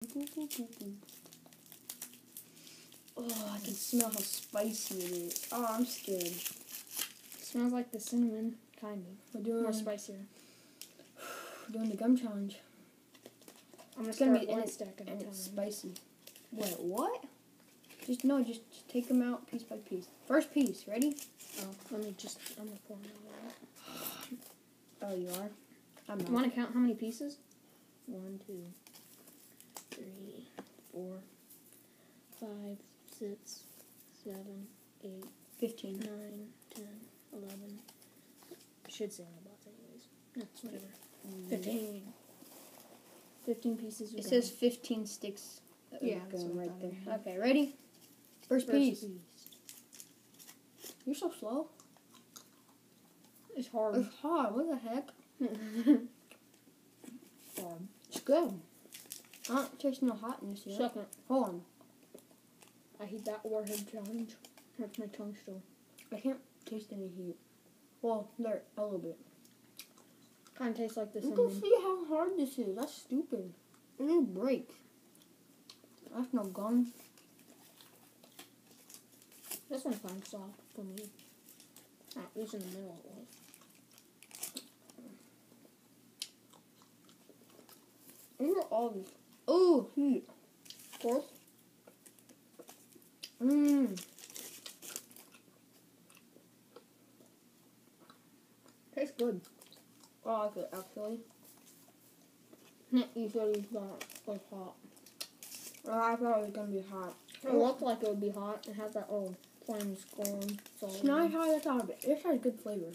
Oh, I can smell how spicy it is. Oh, I'm scared. It smells like the cinnamon, kind of. More spicier. We're doing the gum challenge. I'm It's gonna gonna be start in one it, stack at a and time. it's spicy. Wait, what? Just take them out piece by piece. First piece, ready? Oh, I'm gonna pour them out. Oh, you are? I'm not. You want to count how many pieces? 1, 2, 3, 4, 5, 6, 7, 8, 15. 9, 10, 11. I should say my box anyways. No, it's whatever. 15. 15 pieces. It says 15 sticks. Yeah, going right there. Okay, ready? First piece. You're so slow. It's hard. It's hard. What the heck? Hard. It's good. I don't taste no hotness yet. Second. Hold on. I hate that warhead challenge. Hurts my tongue still. I can't taste any heat. Well, there, a little bit. Kind of tastes like the You cinnamon. can see how hard this is. That's stupid. It didn't break. That's no gum. This one's kind of soft for me. At least in the middle it was. Look at all this. Oh, heat. Fourth. Tastes good. Oh, I like it, actually. You said it was hot. Oh, I thought it was going to be hot. It looked like it would be hot. It has that little flames going. It's not how I thought of it. It has good flavor.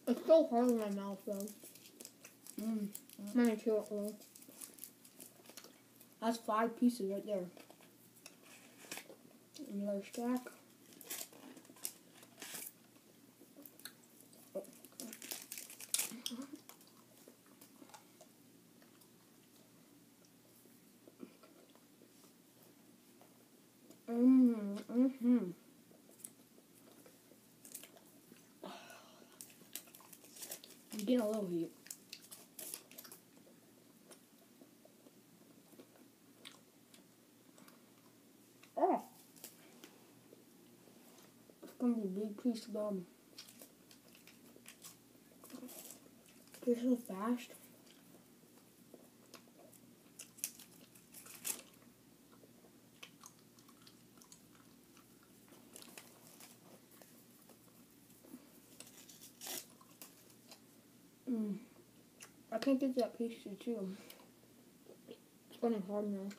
It's still hard in my mouth though. I'm gonna chew it all. That's 5 pieces right there. Another stack. I'm getting a little heat. Oh. It's gonna be a big piece of gum. They're so fast. I can't get that piece to chew. It's getting hard now.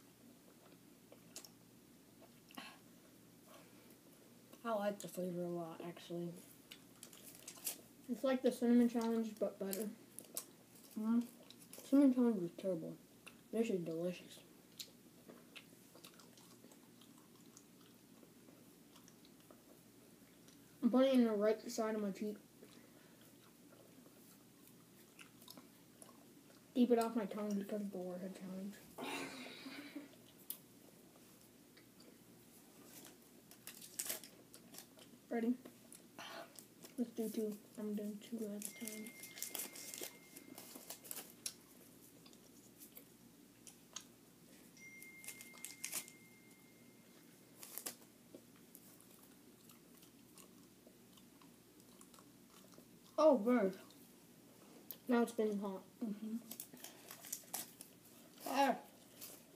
I like the flavor a lot, actually. It's like the cinnamon challenge, but better. Cinnamon challenge was terrible. This is delicious. I'm putting it in the right side of my cheek. Keep it off my tongue because of the warhead challenge. Ready? Let's do 2. I'm doing 2 at a time. Oh, bird. Now it's getting hot. Ah,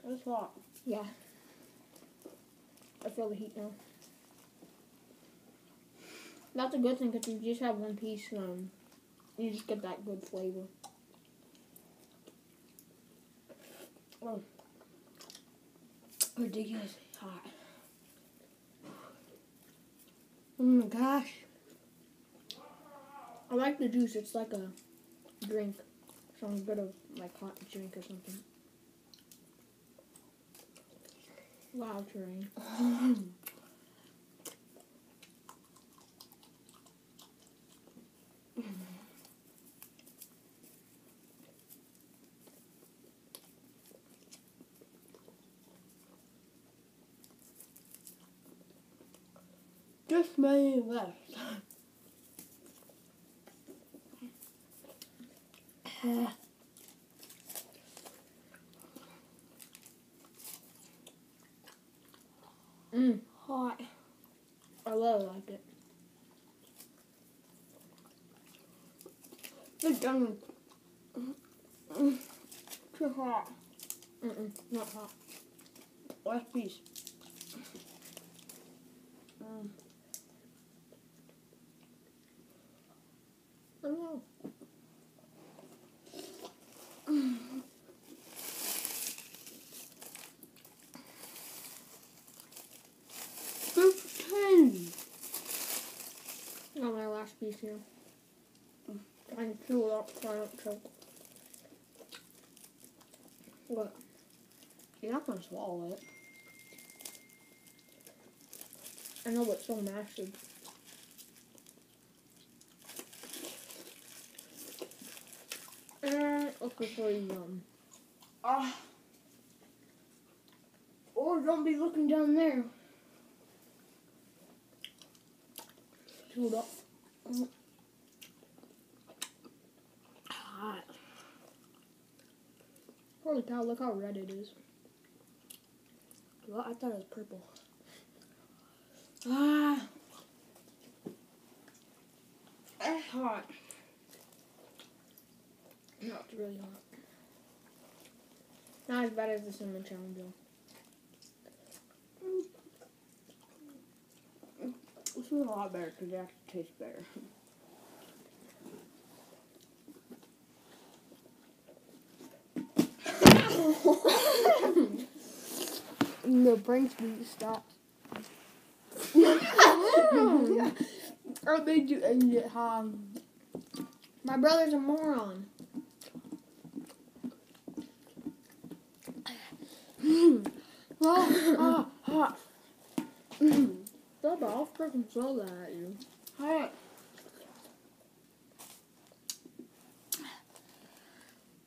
it's hot. Yeah. I feel the heat now. That's a good thing because you just have one piece and you just get that good flavor. Oh, ridiculously hot. Oh my gosh. I like the juice. It's like a drink. Some bit of like hot drink or something. Wow, Terrain. Just many left. Hot. I really like it. It's done. Too hot. Not hot. Last piece. I don't know. Got my last piece here. I can chew it up so I don't choke. What? You're not gonna swallow it. I know, but it's so massive. Looks really yum. Or don't be looking down there. Hold up. Hot. Holy cow, look how red it is. Well, I thought it was purple. That's hot. No, it's really hot. Not as bad as the cinnamon challenge though. This is a lot better because it actually tastes better. The brain speed stopped. I made you end it, My brother's a moron. Hot. Stop, I'll freaking throw that at you. Hot.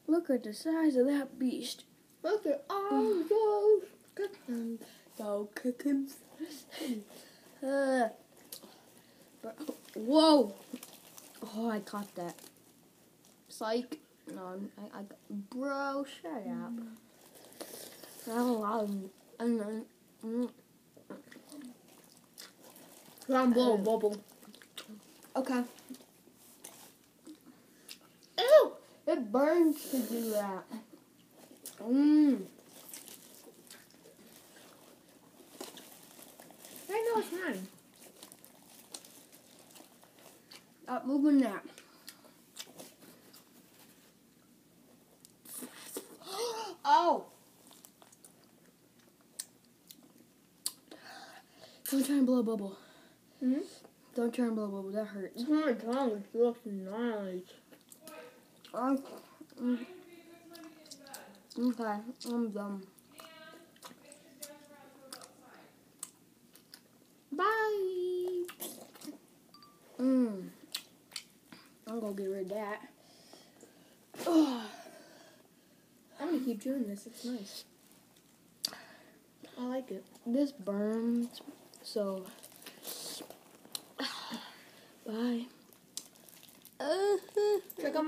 Look at the size of that beast. Look at all those chickens. Go chickens. Whoa. Oh, I caught that. Psych. No, bro, shut up. Try and blow a bubble. Okay. Ew! It burns to do that. I know it's mine. Stop moving that. Oh! Don't try and blow a bubble. Hmm? Don't try and blow a bubble. That hurts. My tongue looks nice. Okay, I'm done. Bye. I'm gonna get rid of that. I'm gonna keep doing this. It's nice. I like it. This burns, so bye. Check out my